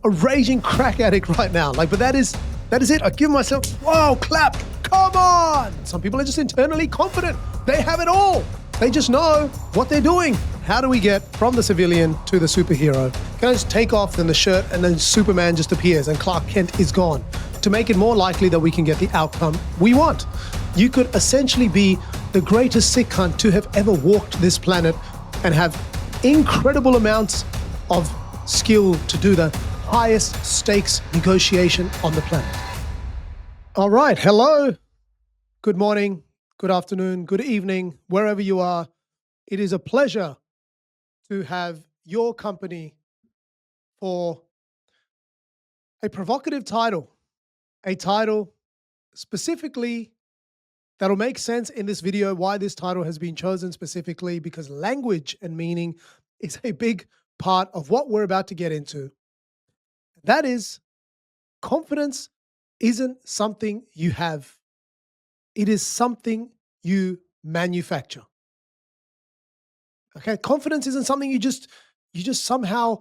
a raging crack addict right now. But that is it. I give myself, wow, clap, come on. Some people are just internally confident. They have it all. They just know what they're doing. How do we get from the civilian to the superhero? Can I just take off then the shirt and then Superman just appears and Clark Kent is gone? To make it more likely that we can get the outcome we want. You could essentially be the greatest sick cunt to have ever walked this planet and have incredible amounts of skill to do the highest stakes negotiation on the planet. All right, hello, good morning, good afternoon, good evening, wherever you are. It is a pleasure to have your company for a provocative title, a title specifically that'll make sense in this video why this title has been chosen specifically, because language and meaning is a big part of what we're about to get into. That is, confidence isn't something you have. It is something you manufacture. Okay, confidence isn't something you just somehow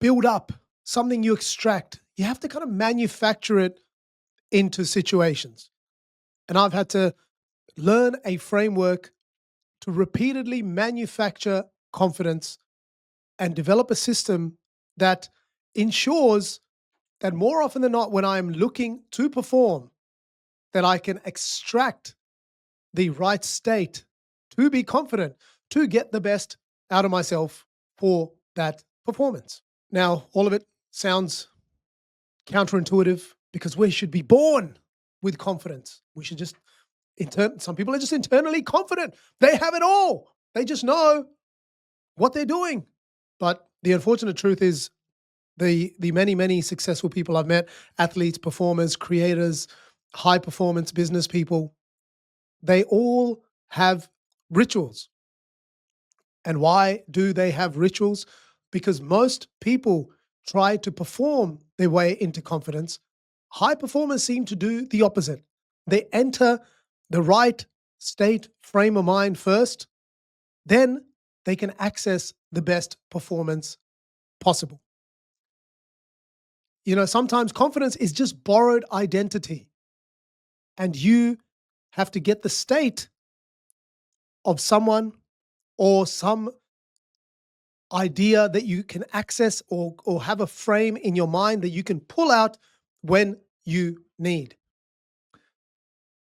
build up, something you extract. You have to kind of manufacture it into situations. And I've had to learn a framework to repeatedly manufacture confidence and develop a system that ensures that more often than not, when I'm looking to perform, that I can extract the right state to be confident, to get the best out of myself for that performance. Now, all of it sounds counterintuitive because we should be born with confidence. We should just, some people are just internally confident. They have it all. They just know what they're doing. But the unfortunate truth is the many, many successful people I've met, athletes, performers, creators, high performance business people, they all have rituals. And why do they have rituals? Because most people try to perform their way into confidence. High performers seem to do the opposite. They enter the right state, frame of mind first, then they can access the best performance possible. You know, sometimes confidence is just borrowed identity, and you have to get the state of someone or some idea that you can access or have a frame in your mind that you can pull out when you need.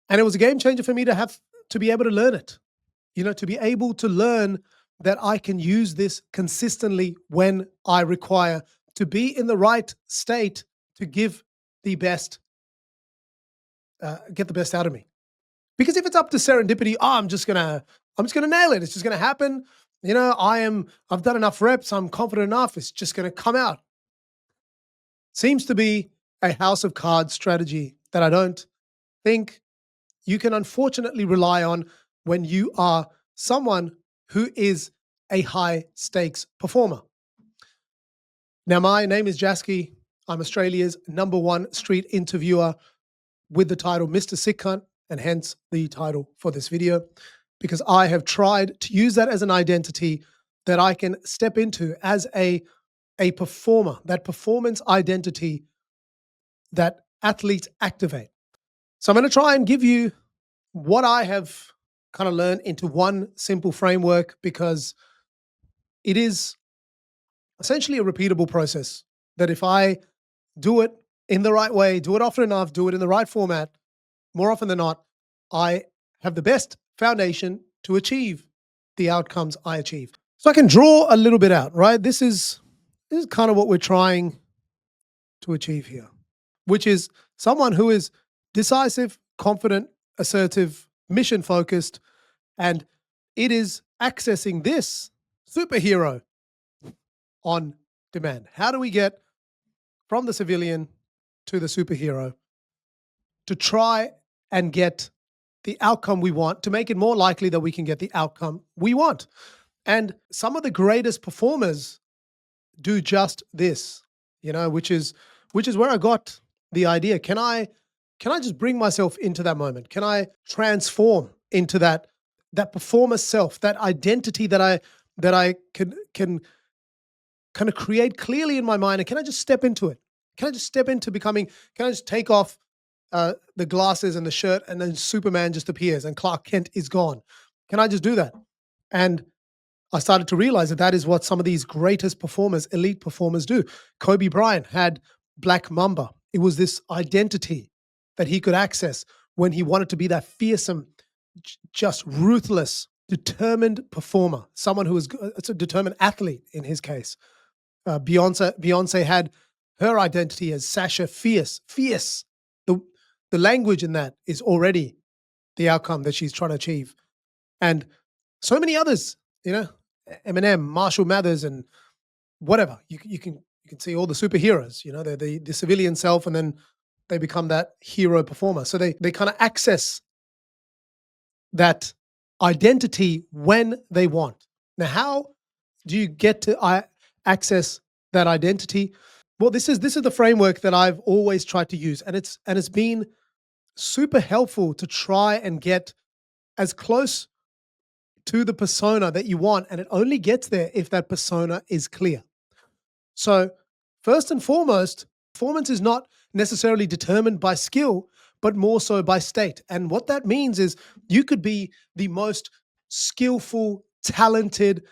And it was a game changer for me to be able to learn it, to be able to learn that I can use this consistently when I require to be in the right state to give the best, get the best out of me. Because if it's up to serendipity, I'm just gonna nail it. It's just gonna happen. I've done enough reps. I'm confident enough. It's just gonna come out. Seems to be a house of cards strategy that I don't think you can unfortunately rely on when you are someone who is a high stakes performer. Now, my name is Jasky. I'm Australia's #1 street interviewer with the title Mr. Sick Cunt, and hence the title for this video, because I have tried to use that as an identity that I can step into as a performer, that performance identity that athletes activate. So I'm going to try and give you what I have kind of learned into one simple framework, because it is essentially a repeatable process that if I do it in the right way, do it often enough, do it in the right format, more often than not, I have the best foundation to achieve the outcomes I achieve. So I can draw a little bit out, right? This is kind of what we're trying to achieve here, which is someone who is decisive, confident, assertive, mission-focused, and it is accessing this superhero on demand. How do we get from the civilian to the superhero to try and get the outcome we want, to make it more likely that we can get the outcome we want? And some of the greatest performers do just this, which is where I got the idea. Can I just bring myself into that moment? Can I transform into that performer self, that identity that I can kind of create clearly in my mind? And can I just step into it? Can I just step into becoming, can I just take off the glasses and the shirt and then Superman just appears and Clark Kent is gone? Can I just do that? And I started to realize that that is what some of these greatest performers, elite performers do. Kobe Bryant had Black Mamba. It was this identity that he could access when he wanted to be that fearsome, just ruthless, determined performer, someone who was it's a determined athlete in his case. Beyonce had her identity as Sasha Fierce. Fierce. The the language in that is already the outcome that she's trying to achieve. And so many others, you know, Eminem, Marshall Mathers, and whatever. You can see all the superheroes. You know, they're the civilian self, and then they become that hero performer. So they kind of access that identity when they want. Now, how do you get to access that identity? Well, this is the framework that I've always tried to use, and it's been super helpful to try and get as close to the persona that you want, and it only gets there if that persona is clear. So, first and foremost, performance is not necessarily determined by skill, but more so by state. And what that means is you could be the most skillful, talented,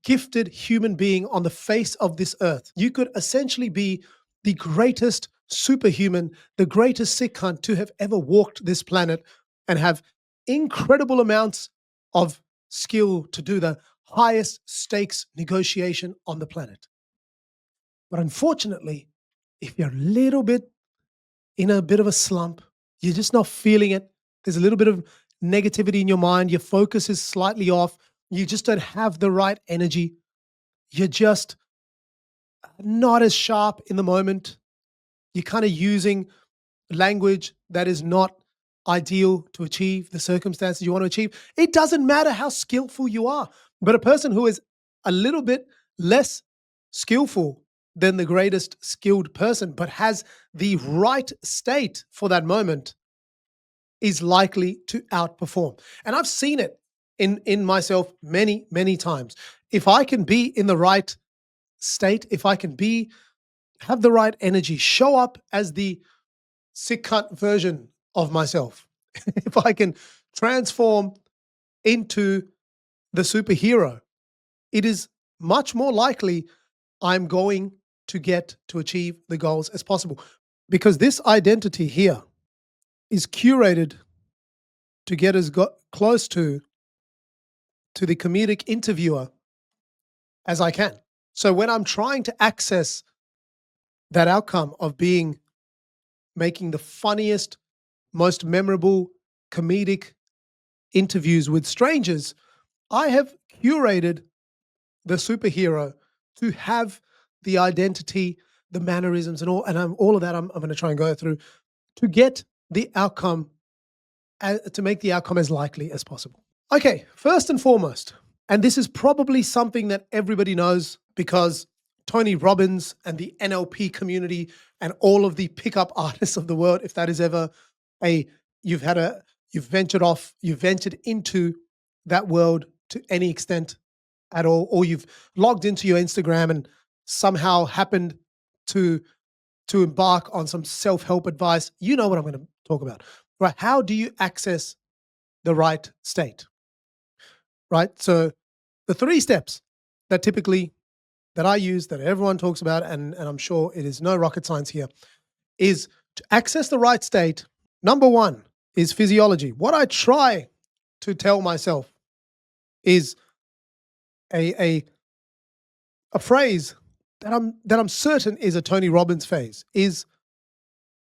gifted human being on the face of this earth. You could essentially be the greatest superhuman, the greatest sick cunt to have ever walked this planet and have incredible amounts of skill to do the highest stakes negotiation on the planet. But unfortunately, if you're a little bit in a bit of a slump, you're just not feeling it, there's a little bit of negativity in your mind, your focus is slightly off, you just don't have the right energy, you're just not as sharp in the moment, you're kind of using language that is not ideal to achieve the circumstances you want to achieve. It doesn't matter how skillful you are, but a person who is a little bit less skillful than the greatest skilled person, but has the right state for that moment, is likely to outperform. And I've seen it in myself many, many times. If I can be in the right state, if I can be have the right energy, show up as the sick cut version of myself, if I can transform into the superhero, it is much more likely I'm going to get to achieve the goals as possible. Because this identity here is curated to get as close to the comedic interviewer as I can. So when I'm trying to access that outcome of making the funniest, most memorable comedic interviews with strangers, I have curated the superhero to have the identity, the mannerisms, and all of that. I'm going to try and go through to get the outcome, to make the outcome as likely as possible. Okay, first and foremost, and this is probably something that everybody knows because Tony Robbins and the NLP community and all of the pickup artists of the world, if that is ever a you've had a you've ventured off, you've ventured into that world to any extent at all, or you've logged into your Instagram and somehow happened to embark on some self-help advice, you know what I'm going to talk about. Right? How do you access the right state? Right? So the 3 steps that typically that I use, that everyone talks about, and I'm sure it is no rocket science here, is to access the right state. Number 1 is physiology. What I try to tell myself is a phrase that I'm certain is a Tony Robbins phase, is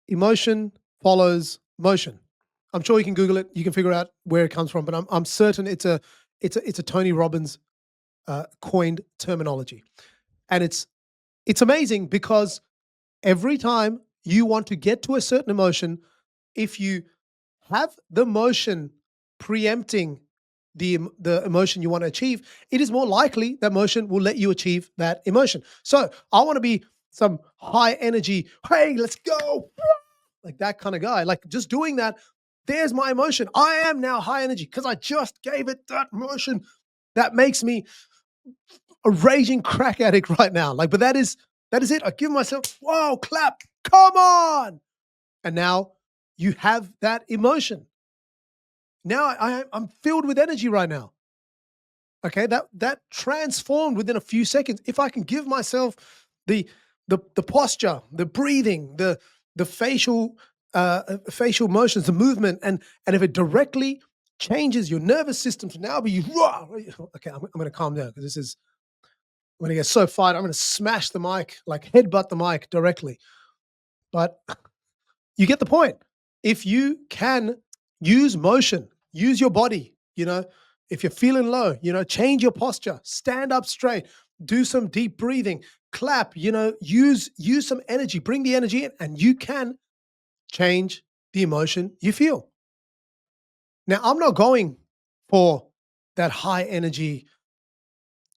emotion follows motion. I'm sure you can Google it, you can figure out where it comes from, but I'm certain it's a Tony Robbins coined terminology. And it's amazing because every time you want to get to a certain emotion, if you have the motion preempting the emotion you want to achieve, it is more likely that motion will let you achieve that emotion. So I want to be some high energy, hey, let's go, like that kind of guy. Like just doing that, there's my emotion. I am now high energy because I just gave it that motion that makes me a raging crack addict right now. Like, but that is it. I give myself, whoa, clap, come on. And now you have that emotion. Now I'm filled with energy right now. Okay, that transformed within a few seconds. If I can give myself the the posture, the breathing, the facial motions, the movement, and if it directly changes your nervous system to now be raw. Okay, I'm going to calm down because this is I'm going to get so fired. I'm going to smash the mic, like headbutt the mic directly. But you get the point. If you can use motion, use your body, if you're feeling low, change your posture, stand up straight, do some deep breathing, clap, use some energy, bring the energy in, and you can change the emotion you feel. Now, I'm not going for that high energy,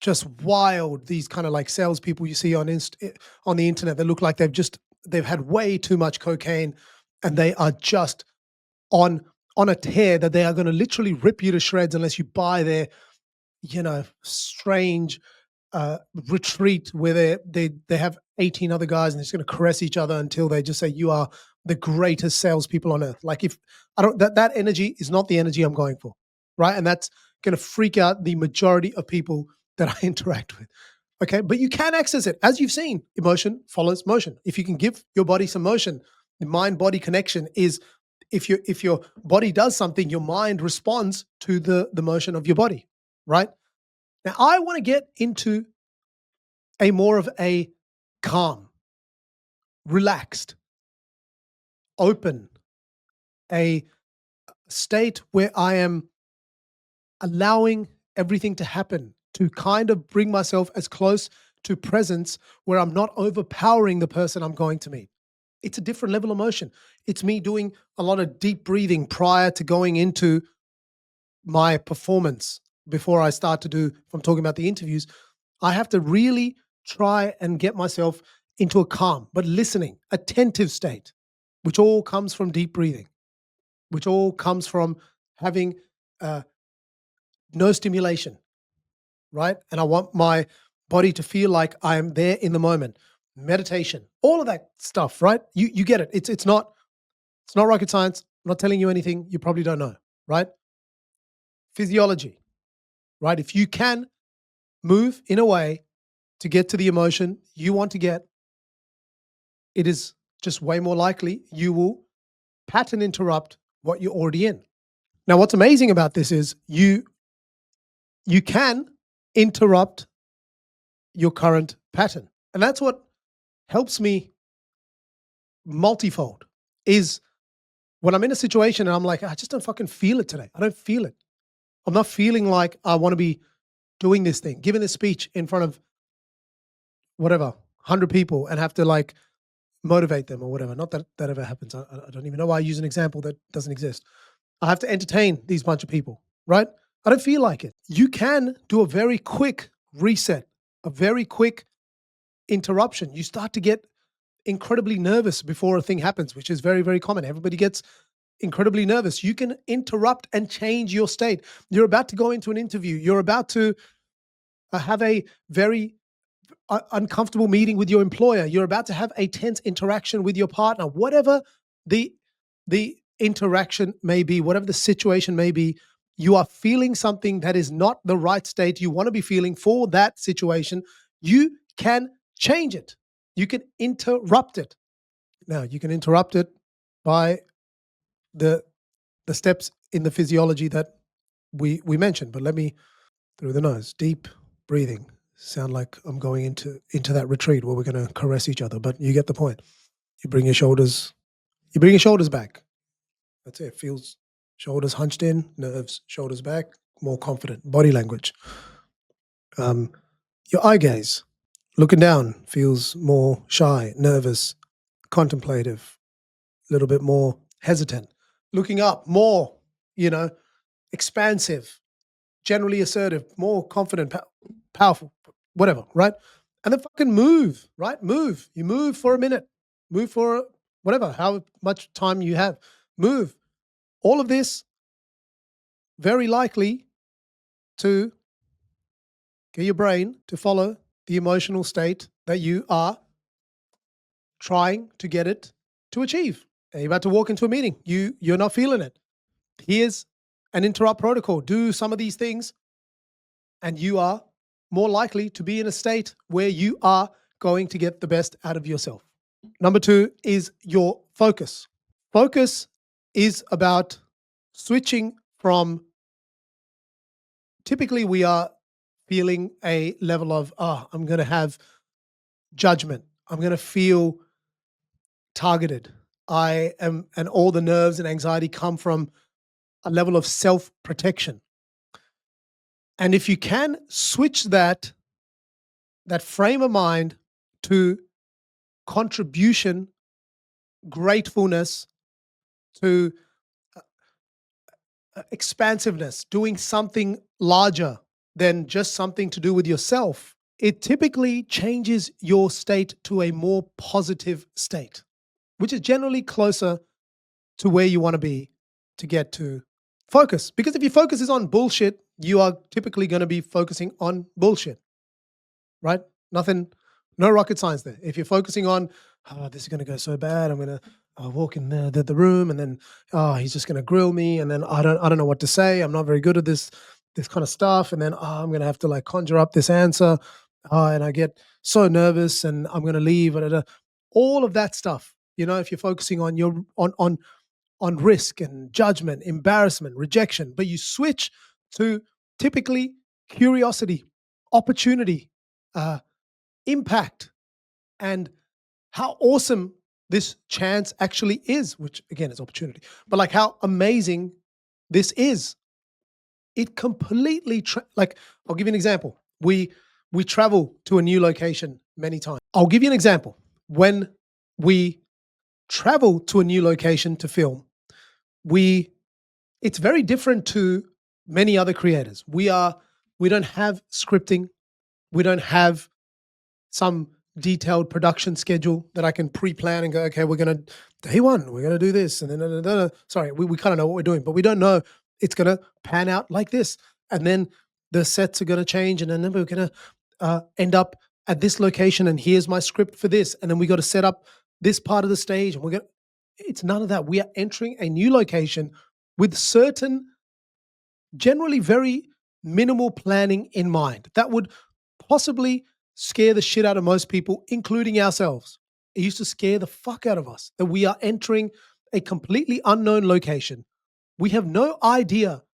just wild, these kind of like salespeople you see on the internet that look like they've had way too much cocaine and they are just on on a tear that they are going to literally rip you to shreds unless you buy their strange retreat where they have 18 other guys and they're just going to caress each other until they just say you are the greatest salespeople on earth. Like, if I don't, that energy is not the energy I'm going for, right? And that's going to freak out the majority of people that I interact with. Okay, but you can access it. As you've seen, emotion follows motion. If you can give your body some motion, the mind body connection is, if your body does something, your mind responds to the motion of your body, right? Now I want to get into a more of a calm, relaxed, open, a state where I am allowing everything to happen, to kind of bring myself as close to presence where I'm not overpowering the person I'm going to meet. It's a different level of motion. It's me doing a lot of deep breathing prior to going into my performance before I start to do, if I'm talking about the interviews, I have to really try and get myself into a calm, but listening, attentive state, which all comes from deep breathing, which all comes from having uh, no stimulation, right? And I want my body to feel like I am there in the moment. Meditation, all of that stuff, right? You get it. It's not rocket science. I'm not telling you anything you probably don't know, right? Physiology, right? If you can move in a way to get to the emotion you want to get, it is just way more likely you will pattern interrupt what you're already in. Now, what's amazing about this is you can interrupt your current pattern. And that's what helps me multifold is when I'm in a situation and I'm like, I just don't fucking feel it today. I don't feel it. I'm not feeling like I want to be doing this thing, giving this speech in front of whatever, 100 people and have to like motivate them or whatever. Not that that ever happens. I don't even know why I use an example that doesn't exist. I have to entertain these bunch of people, right? I don't feel like it. You can do a very quick reset, a very quick interruption. You start to get incredibly nervous before a thing happens, which is very, very common. Everybody gets incredibly nervous. You can interrupt and change your state. You're about to go into an interview. You're about to have a very uncomfortable meeting with your employer. You're about to have a tense interaction with your partner. Whatever the interaction may be, whatever the situation may be, you are feeling something that is not the right state you want to be feeling for that situation. You can change it. You can interrupt it. Now, you can interrupt it by the steps in the physiology that we mentioned. But let me, through the nose, deep breathing. Sound like I'm going into that retreat where we're going to caress each other, but you get the point. You bring your shoulders back. That's it. Feels shoulders hunched in, nerves, shoulders back, more confident. Body language. Um, your eye gaze, looking down, feels more shy, nervous, contemplative, a little bit more hesitant. Looking up, more, you know, expansive, generally assertive, more confident, powerful, whatever, right? And then fucking move, right? Move. You move for a minute, move for whatever, how much time you have. Move. All of this very likely to Get your brain to follow the emotional state that you are trying to get it to achieve. You're about to walk into a meeting. You're not feeling it. Here's an interrupt protocol. Do some of these things, and you are more likely to be in a state where you are going to get the best out of yourself. Number two is your focus. Focus is about switching from, typically we are feeling a level of, I'm going to have judgment. I'm going to feel targeted. And all the nerves and anxiety come from a level of self protection. And if you can switch that frame of mind to contribution, gratefulness, to expansiveness, doing something larger than just something to do with yourself, it typically changes your state to a more positive state, which is generally closer to where you want to be to get to focus. Because if your focus is on bullshit, you are typically going to be focusing on bullshit, right? Nothing, no rocket science there. If you're focusing on, this is going to go so bad, I'm going to walk in the room, and then he's just going to grill me, and then I don't know what to say. I'm not very good at this kind of stuff, and then I'm going to have to like conjure up this answer, and I get so nervous, and I'm going to leave. All of that stuff. You know, if you're focusing on your on risk and judgment, embarrassment, rejection, but you switch to typically curiosity, opportunity, uh, impact, and how awesome this chance actually is, which again is opportunity, but like how amazing this is. It completely, like, I'll give you an example. We travel to a new location many times. I'll give you an example. When we travel to a new location to film, we it's very different to many other creators. We don't have scripting, we don't have some detailed production schedule that I can pre-plan and go, okay, we're gonna day one, we're gonna do this, and then sorry, we kind of know what we're doing, but we don't know it's gonna pan out like this, and then the sets are gonna change, and then we're gonna end up at this location, and here's my script for this, and then we got to set up this part of the stage, and we're gonna. It's none of that. We are entering a new location with certain, generally very minimal planning in mind that would possibly scare the shit out of most people, including ourselves. It used to scare the fuck out of us that we are entering a completely unknown location. We have no idea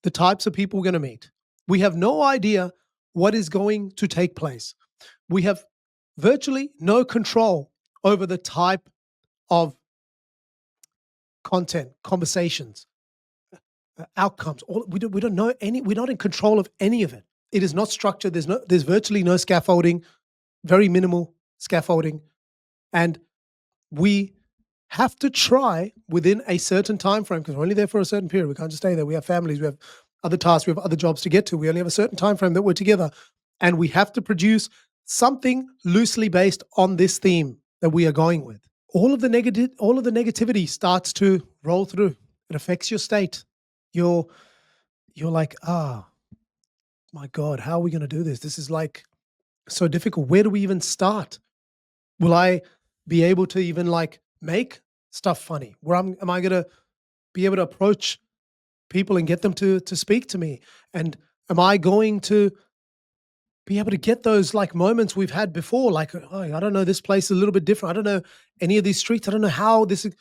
the types of people we're going to meet. We have no idea what is going to take place. We have virtually no control over the type of content, conversations, outcomes. We don't know any. We're not in control of any of it. It is not structured. There's virtually no scaffolding, very minimal scaffolding, and we have to try within a certain time frame, because we're only there for a certain period. We can't just stay there. We have families. We have other tasks. We have other jobs to get to. We only have a certain time frame that we're together, and we have to produce something loosely based on this theme that we are going with. All of the negativity starts to roll through. It affects your state. You're you're like, my God, how are we going to do this? This is like so difficult. Where do we even start? Will I be able to even like make stuff funny? Am I going to be able to approach people and get them to speak to me? And am I going to be able to get those like moments we've had before? Like, oh, I don't know, this place is a little bit different. I don't know any of these streets. I don't know how this is.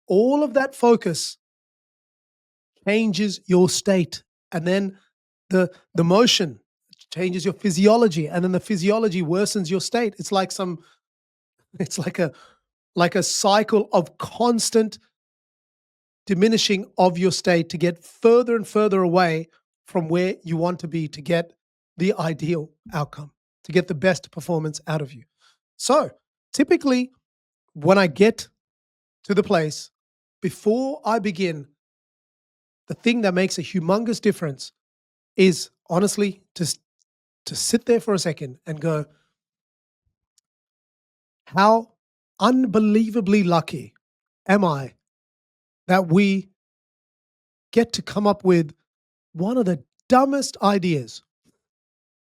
All of that focus changes your state, and then the motion changes your physiology, and then the physiology worsens your state. It's like a cycle of constant diminishing of your state to get further and further away from where you want to be to get the ideal outcome, to get the best performance out of you. So typically, when I get to the place, before I begin, the thing that makes a humongous difference is honestly to sit there for a second and go, how unbelievably lucky am I that we get to come up with one of the dumbest ideas,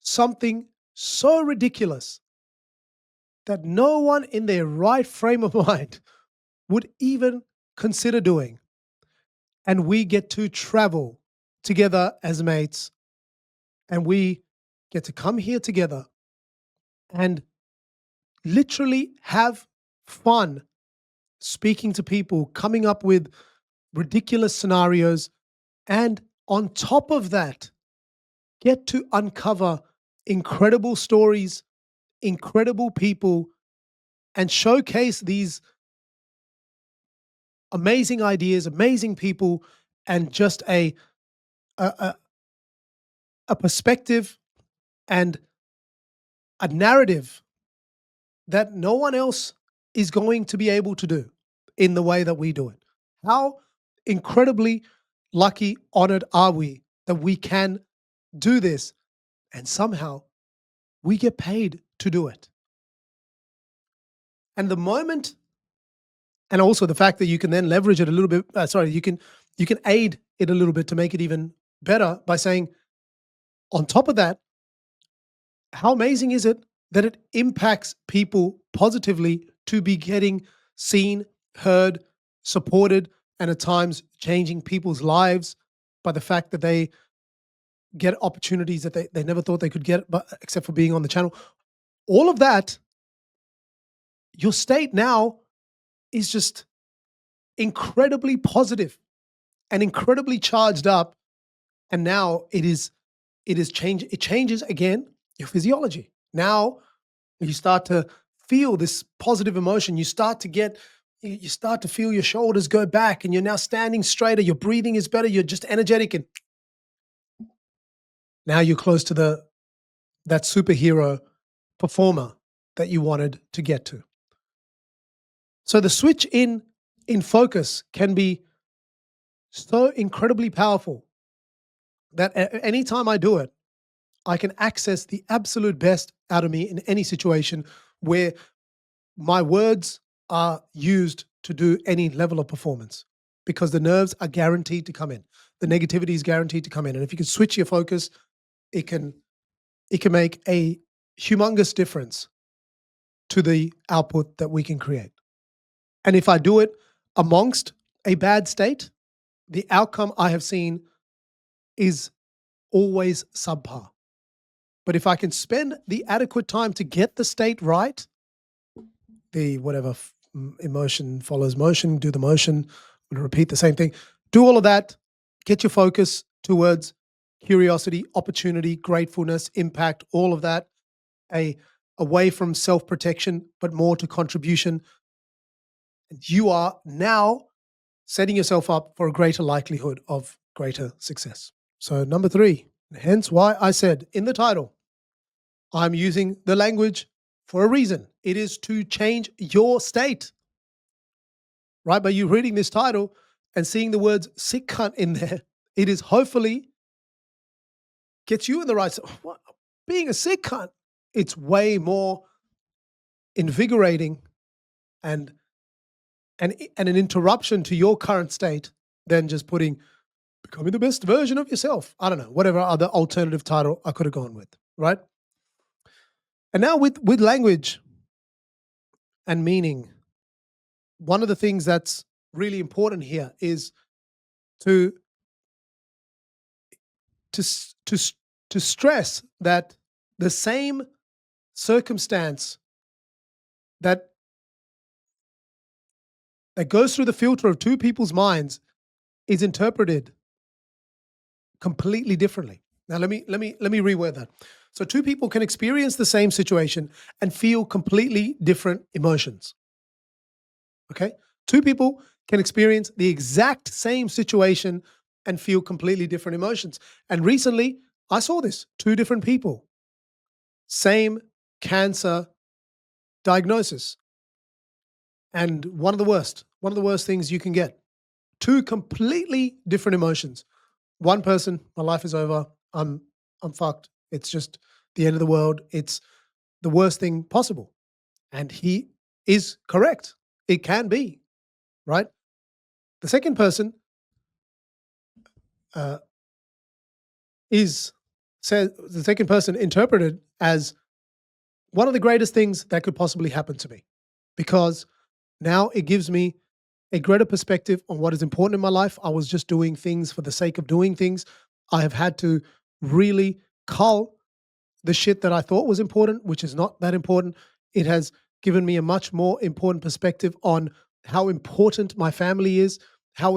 something so ridiculous that no one in their right frame of mind would even consider doing. And we get to travel together as mates, and we get to come here together and literally have fun speaking to people, coming up with ridiculous scenarios, and on top of that, get to uncover incredible stories, incredible people, and showcase these amazing ideas, amazing people, and just a, a, a perspective and a narrative that no one else is going to be able to do in the way that we do it. How incredibly lucky, honored are we that we can do this and somehow we get paid to do it? And the moment, and also the fact that you can then leverage it a little bit, you can aid it a little bit to make it even better by saying, on top of that, how amazing is it that it impacts people positively to be getting seen, heard, supported, and at times changing people's lives by the fact that they get opportunities that they never thought they could get, but except for being on the channel. All of that, your state now is just incredibly positive and incredibly charged up. And now it changes again your physiology. Now you start to feel this positive emotion. You start to feel your shoulders go back and you're now standing straighter. Your breathing is better. You're just energetic. And now you're close to that superhero performer that you wanted to get to. So the switch in focus can be so incredibly powerful that anytime I do it, I can access the absolute best out of me in any situation where my words are used to do any level of performance, because the nerves are guaranteed to come in. The negativity is guaranteed to come in. And if you can switch your focus, it can make a humongous difference to the output that we can create. And if I do it amongst a bad state, the outcome I have seen is always subpar. But if I can spend the adequate time to get the state right, the whatever emotion follows motion, do the motion, and repeat the same thing. Do all of that, get your focus towards curiosity, opportunity, gratefulness, impact, all of that, a away from self-protection, but more to contribution. And you are now setting yourself up for a greater likelihood of greater success. So number 3, hence why I said in the title, I'm using the language for a reason. It is to change your state, right? By you reading this title and seeing the words sick cunt in there, it is hopefully gets you in the right. What? Being a sick cunt, it's way more invigorating and and an interruption to your current state than just putting becoming the best version of yourself. I don't know, whatever other alternative title I could have gone with, right? And now with language and meaning, one of the things that's really important here is to to s- to s- to stress that the same circumstance that goes through the filter of two people's minds is interpreted completely differently. Now let me reword that. So two people can experience the same situation and feel completely different emotions. Okay? Two people can experience the exact same situation and feel completely different emotions. And recently, I saw this. Two different people, same cancer diagnosis, and one of the worst things you can get. Two completely different emotions. One person, my life is over. I'm fucked. It's just the end of the world. It's the worst thing possible. And he is correct. It can be, right? The second person uh, is says the second person interpreted as one of the greatest things that could possibly happen to me, because now it gives me a greater perspective on what is important in my life. I was just doing things for the sake of doing things. I have had to really cull the shit that I thought was important, which is not that important. It has given me a much more important perspective on how important my family is, how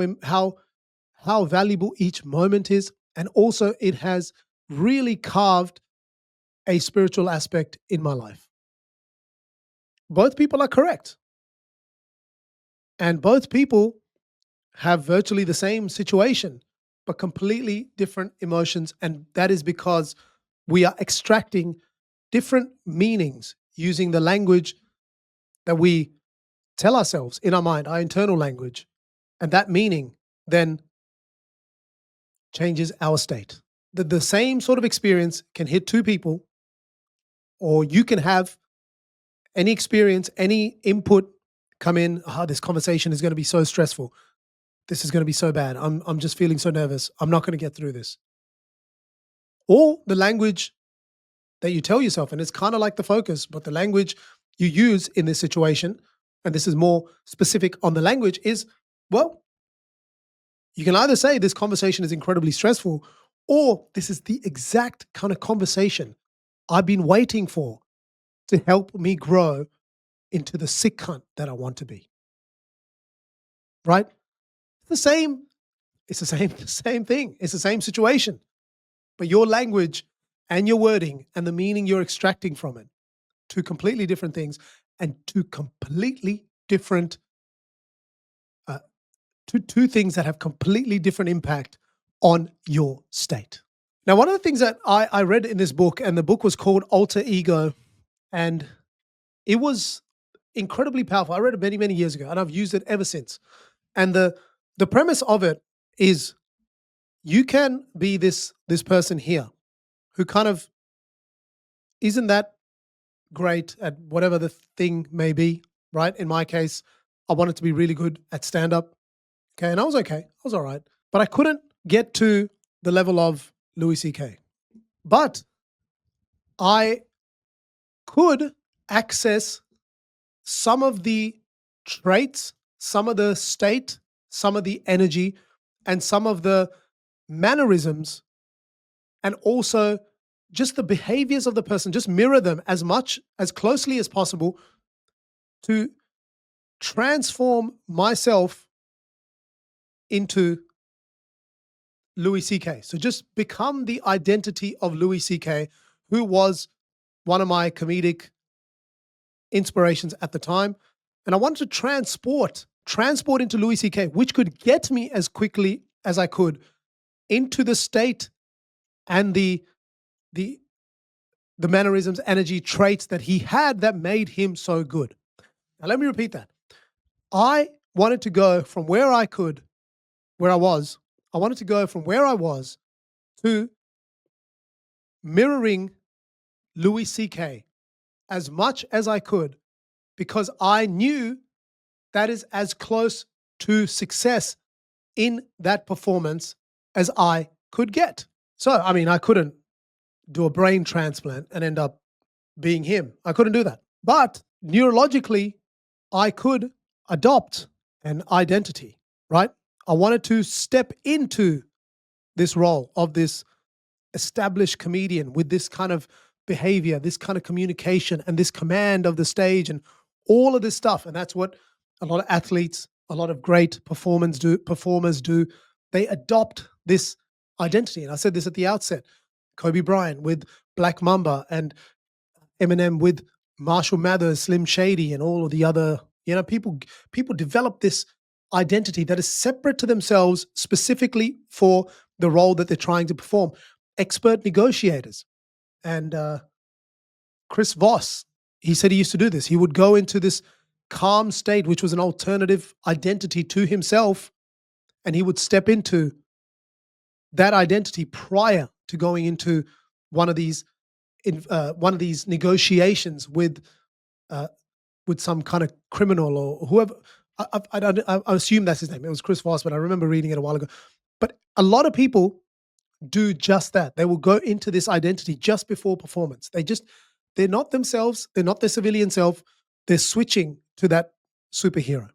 valuable each moment is, and also it has really carved a spiritual aspect in my life. Both people are correct, and both people have virtually the same situation, but completely different emotions. And that is because we are extracting different meanings using the language that we tell ourselves in our mind, our internal language. And that meaning then changes our state. The same sort of experience can hit two people, or you can have any experience, any input come in. Oh, this conversation is going to be so stressful. This is going to be so bad. I'm just feeling so nervous. I'm not going to get through this. Or the language that you tell yourself, and it's kind of like the focus, but the language you use in this situation, and this is more specific on the language, is, well, you can either say this conversation is incredibly stressful, or this is the exact kind of conversation I've been waiting for to help me grow into the sick cunt that I want to be. Right? The same, it's the same, the same thing. It's the same situation. But your language and your wording and the meaning you're extracting from it, two completely different things, and two completely different, uh, two things that have completely different impact on your state. Now, one of the things that I read in this book, and the book was called Alter Ego, and it was incredibly powerful. I read it many, many years ago, and I've used it ever since. And the premise of it is you can be this person here who kind of isn't that great at whatever the thing may be, right? In my case, I wanted to be really good at stand up. Okay. And I was okay. I was all right. But I couldn't get to the level of Louis C.K. But I could access some of the traits, some of the state, some of the energy, and some of the mannerisms, and also just the behaviors of the person, just mirror them as much, as closely as possible to transform myself into Louis C.K. So just become the identity of Louis C.K., who was one of my comedic inspirations at the time. And I wanted to transport into Louis C.K., which could get me as quickly as I could into the state and the mannerisms, energy, traits that he had that made him so good. Now let me repeat that. I wanted to go from where I was, I wanted to go from where I was to mirroring Louis C.K. as much as I could, because I knew that is as close to success in that performance as I could get. So, I mean, I couldn't do a brain transplant and end up being him. I couldn't do that. But neurologically, I could adopt an identity, right? I wanted to step into this role of this established comedian with this kind of behavior, this kind of communication, and this command of the stage, and all of this stuff. And that's what a lot of athletes, a lot of great performers do. They adopt this identity. And I said this at the outset. Kobe Bryant with Black Mamba, and Eminem with Marshall Mathers, Slim Shady, and all of the other, people develop this identity that is separate to themselves specifically for the role that they're trying to perform. Expert negotiators. And Chris Voss, he said he used to do this. He would go into this calm state, which was an alternative identity to himself, and he would step into that identity prior to going into one of these negotiations with some kind of criminal or whoever. I assume that's his name. It was Chris Voss, but I remember reading it a while ago. But a lot of people do just that. They will go into this identity just before performance. They're not themselves, they're not their civilian self, they're switching to that superhero.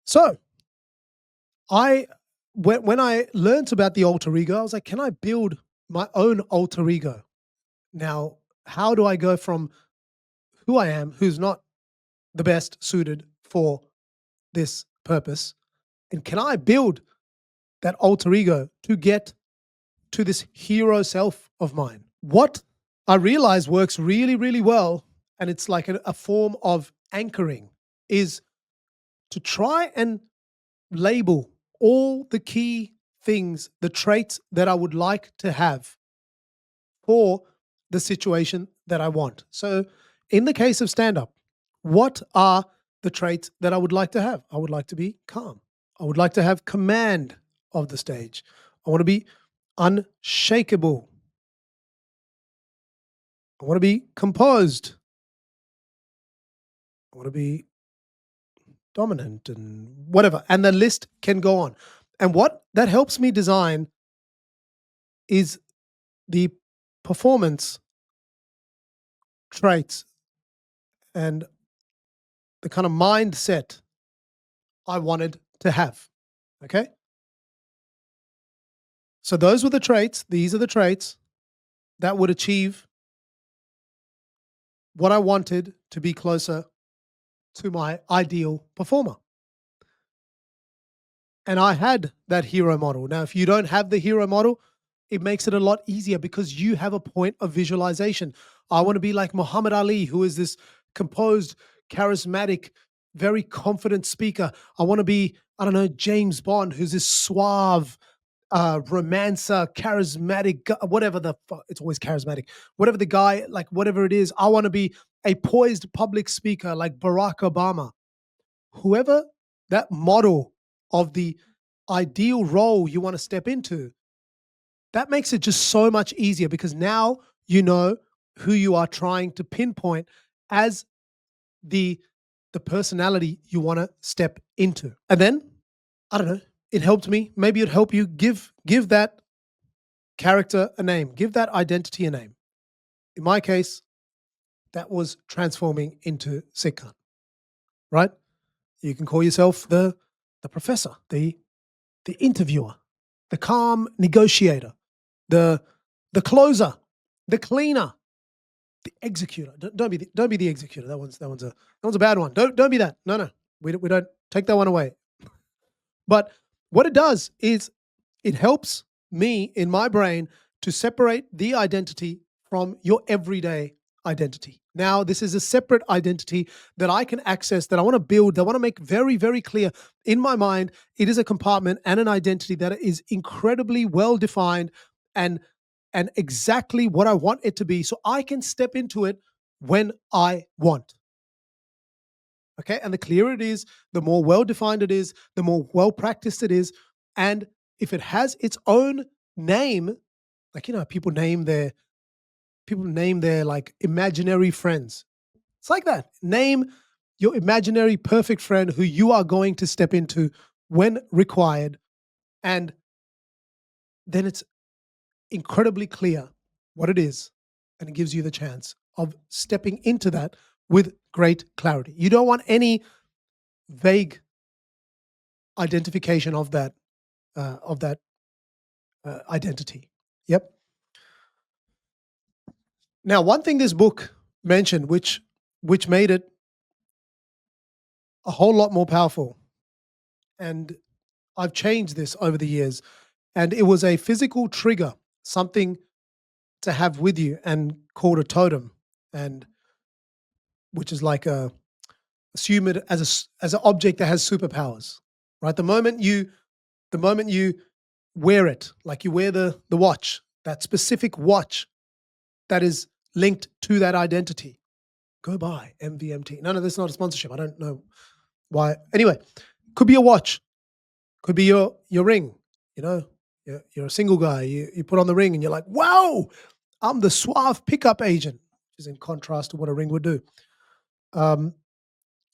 So I when I learned about the alter ego, I was like, can I build my own alter ego? Now, how do I go from who I am, who's not the best suited for this purpose, and can I build that alter ego to get to this hero self of mine? What I realize works really, really well, and it's like a form of anchoring, is to try and label all the key things, the traits that I would like to have for the situation that I want. So, in the case of stand up, what are the traits that I would like to have? I would like to be calm. I would like to have command of the stage. I want to be unshakable. I want to be composed. I want to be dominant and whatever. And the list can go on. And what that helps me design is the performance traits and the kind of mindset I wanted to have. Okay. So those were the traits. These are the traits that would achieve what I wanted to be closer to my ideal performer. And I had that hero model. Now, if you don't have the hero model, it makes it a lot easier because you have a point of visualization. I want to be like Muhammad Ali, who is this composed, charismatic, very confident speaker. I want to be, I don't know, James Bond, who's this suave, romancer, charismatic, whatever it's always charismatic, whatever the guy, like whatever it is. I want to be a poised public speaker like Barack Obama. Whoever that model of the ideal role you want to step into, that makes it just so much easier because now you know who you are trying to pinpoint as the the personality you want to step into. And then, I don't know, it helped me. Maybe it'd help you give that character a name, give that identity a name. In my case, that was transforming into Sikhan, right? You can call yourself the professor, the interviewer, the calm negotiator, the the closer, the cleaner, the executor. Don't be the executor. That one's a bad one. Don't be that. No, no. We don't take that one away. But what it does is it helps me in my brain to separate the identity from your everyday identity. Now, this is a separate identity that I can access, that I want to build, that I want to make very, very clear in my mind. It is a compartment and an identity that is incredibly well defined and exactly what I want it to be, so I can step into it when I want. Okay. And the clearer it is, the more well defined it is, the more well practiced it is. And if it has its own name, like, people name their like imaginary friends. It's like that. Name your imaginary perfect friend who you are going to step into when required. And then it's incredibly clear what it is. And it gives you the chance of stepping into that with great clarity. You don't want any vague identification of that identity. Yep. Now, one thing this book mentioned, which made it a whole lot more powerful, and I've changed this over the years, and it was a physical trigger, something to have with you, and called a totem, and which is like assume it as as an object that has superpowers, right? The moment you wear it, like you wear the watch, that specific watch that is linked to that identity. Go buy MVMT. No, this is not a sponsorship. I don't know why. Anyway, could be a watch, could be your ring. You know, you're a single guy. You put on the ring and you're like, wow, I'm the suave pickup agent, which is in contrast to what a ring would do. I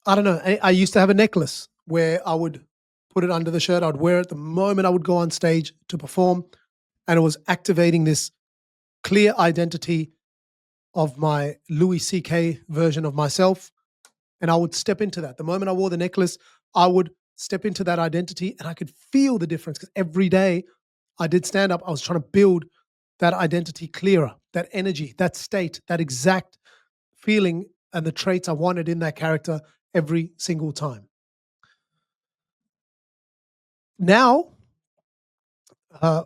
don't know. I used to have a necklace where I would put it under the shirt. I'd wear it the moment I would go on stage to perform. and it was activating this clear identity of my Louis C.K. version of myself. And I would step into that. The moment I wore the necklace, I would step into that identity and I could feel the difference because every day I did stand up, I was trying to build that identity clearer, that energy, that state, that exact feeling and the traits I wanted in that character every single time. Now, uh,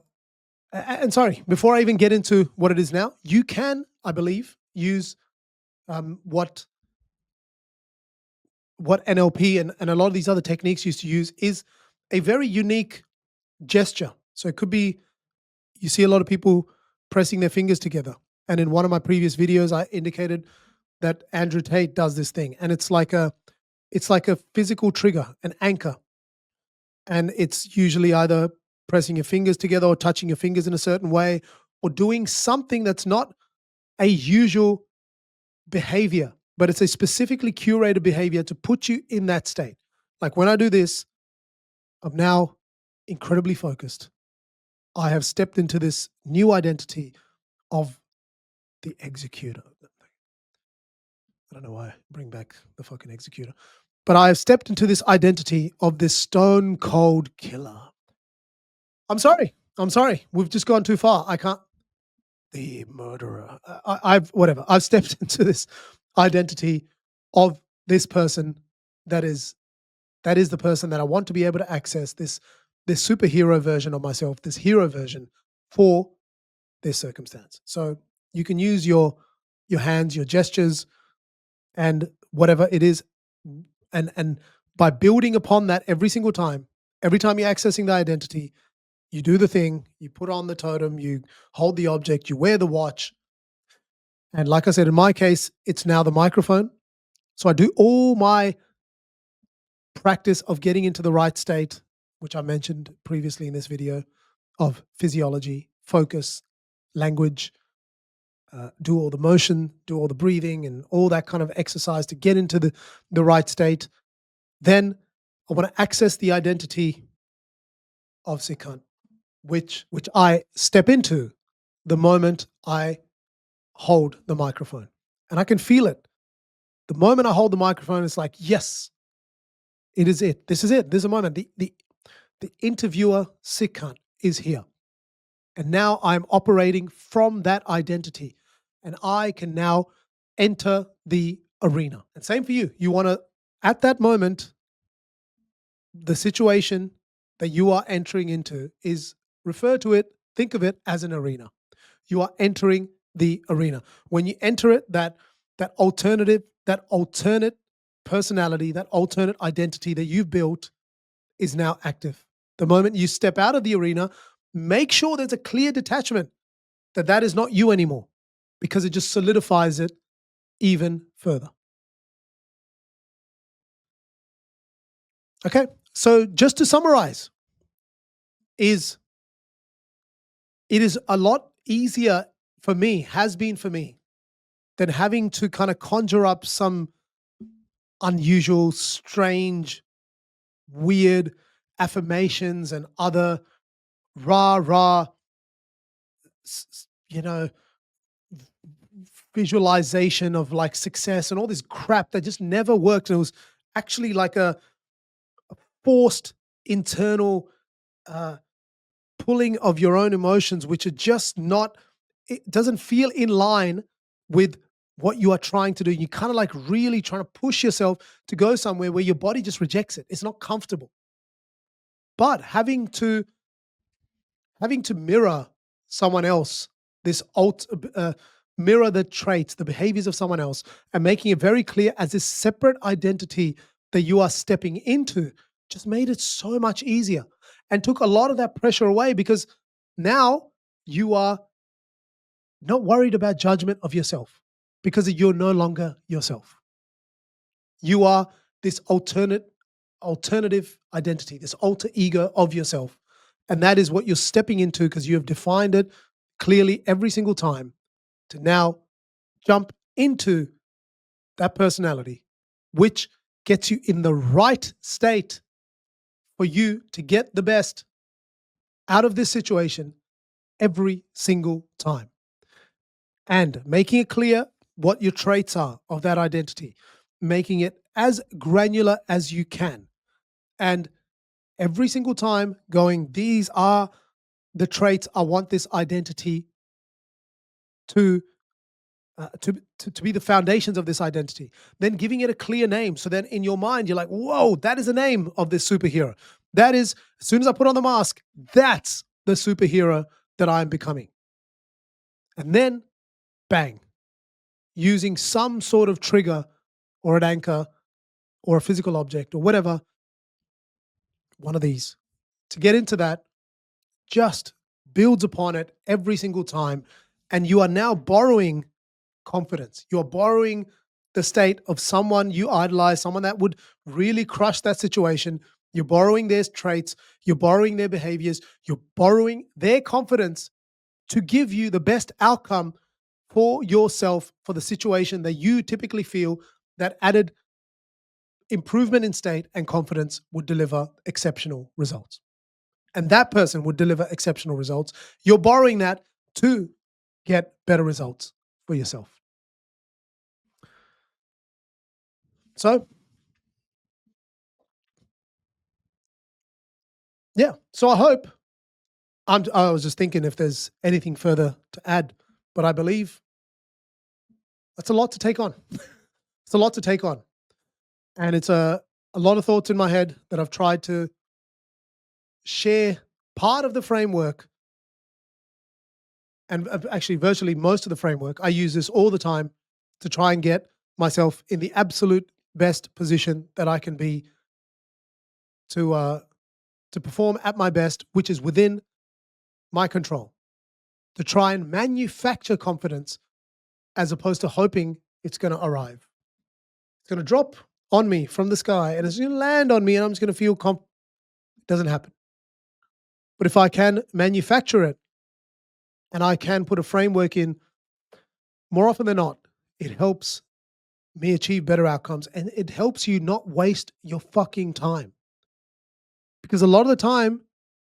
and sorry, before I even get into what it is now, you can, I believe, use what NLP and a lot of these other techniques used to use is a very unique gesture. So it could be you see a lot of people pressing their fingers together. And in one of my previous videos, I indicated that Andrew Tate does this thing, and it's like a physical trigger, an anchor, and it's usually either pressing your fingers together or touching your fingers in a certain way or doing something that's not a usual behavior, but it's a specifically curated behavior to put you in that state. Like when I do this, I'm now incredibly focused. I have stepped into this new identity of the executor. I don't know why I bring back the fucking executor. But I have stepped into this identity of this stone cold killer. I'm sorry. I'm sorry. We've just gone too far. I can't. The murderer. I've whatever. I've stepped into this identity of this person that is the person that I want to be able to access this superhero version of myself, this hero version for this circumstance. So you can use your hands, your gestures, and whatever it is, and by building upon that every time you're accessing the identity, you do the thing, you put on the totem, you hold the object, you wear the watch, and like I said, in my case, it's now the microphone. So I do all my practice of getting into the right state, which I mentioned previously in this video, of physiology, focus, language, do all the motion, do all the breathing, and all that kind of exercise to get into the right state. Then I want to access the identity of Sikhan, which I step into the moment I hold the microphone. And I can feel it. The moment I hold the microphone, it's like, yes, it is it. This is it. This is a moment. The interviewer Sikhan is here. And now I'm operating from that identity. And I can now enter the arena. And same for you. You want to, at that moment, the situation that you are entering into is refer to it, think of it as an arena. You are entering the arena. When you enter it, that alternate personality, that alternate identity that you've built is now active. The moment you step out of the arena, make sure there's a clear detachment that that is not you anymore, because it just solidifies it even further. Okay, so just to summarize, is it is a lot easier for me, has been for me, than having to kind of conjure up some unusual, strange, weird affirmations and other rah rah, you know, visualization of like success and all this crap that just never worked. And it was actually like a forced internal uh, pulling of your own emotions, which are just not, it doesn't feel in line with what you are trying to do. You kind of like really trying to push yourself to go somewhere where your body just rejects it. It's not comfortable. But having to mirror someone else, this mirror the traits, the behaviors of someone else, and making it very clear as this separate identity that you are stepping into, just made it so much easier and took a lot of that pressure away, because now you are not worried about judgment of yourself because you're no longer yourself. You are this alternative identity, this alter ego of yourself. And that is what you're stepping into, because you have defined it clearly every single time to now jump into that personality, which gets you in the right state for you to get the best out of this situation every single time. And making it clear what your traits are of that identity, making it as granular as you can. And every single time going, these are the traits I want this identity to to be the foundations of this identity, then giving it a clear name. So then in your mind, you're like, whoa, that is the name of this superhero. That is, as soon as I put on the mask, that's the superhero that I'm becoming. And then bang, using some sort of trigger or an anchor or a physical object or whatever, one of these to get into that just builds upon it every single time. And you are now borrowing confidence. You're borrowing the state of someone you idolize, someone that would really crush that situation. You're borrowing their traits, you're borrowing their behaviors, you're borrowing their confidence to give you the best outcome for yourself for the situation that you typically feel that added improvement in state and confidence would deliver exceptional results. And that person would deliver exceptional results. You're borrowing that to get better results for yourself. So, yeah. So I hope I was just thinking if there's anything further to add, but I believe that's a lot to take on. It's a lot to take on. And it's a lot of thoughts in my head that I've tried to share part of the framework and actually virtually most of the framework. I use this all the time to try and get myself in the absolute best position that I can be to to perform at my best, which is within my control. To try and manufacture confidence as opposed to hoping it's going to arrive. It's going to drop on me from the sky and it's going to land on me and I'm just going to feel it doesn't happen. But if I can manufacture it and I can put a framework in, more often than not, it helps me achieve better outcomes and it helps you not waste your fucking time. Because a lot of the time,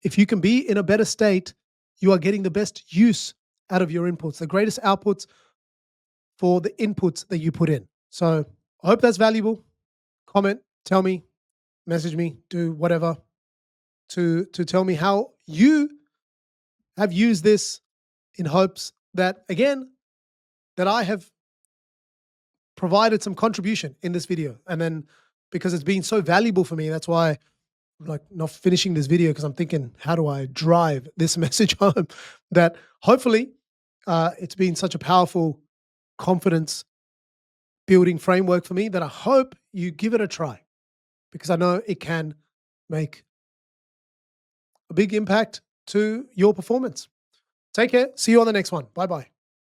if you can be in a better state, you are getting the best use out of your inputs, the greatest outputs for the inputs that you put in. So I hope that's valuable. Comment, tell me, message me, do whatever to tell me how you have used this in hopes that, again, that I have provided some contribution in this video. And then because it's been so valuable for me, that's why I'm like not finishing this video because I'm thinking, how do I drive this message home? That hopefully it's been such a powerful confidence building framework for me that I hope you give it a try because I know it can make a big impact to your performance. Take care. See you on the next one. Bye bye.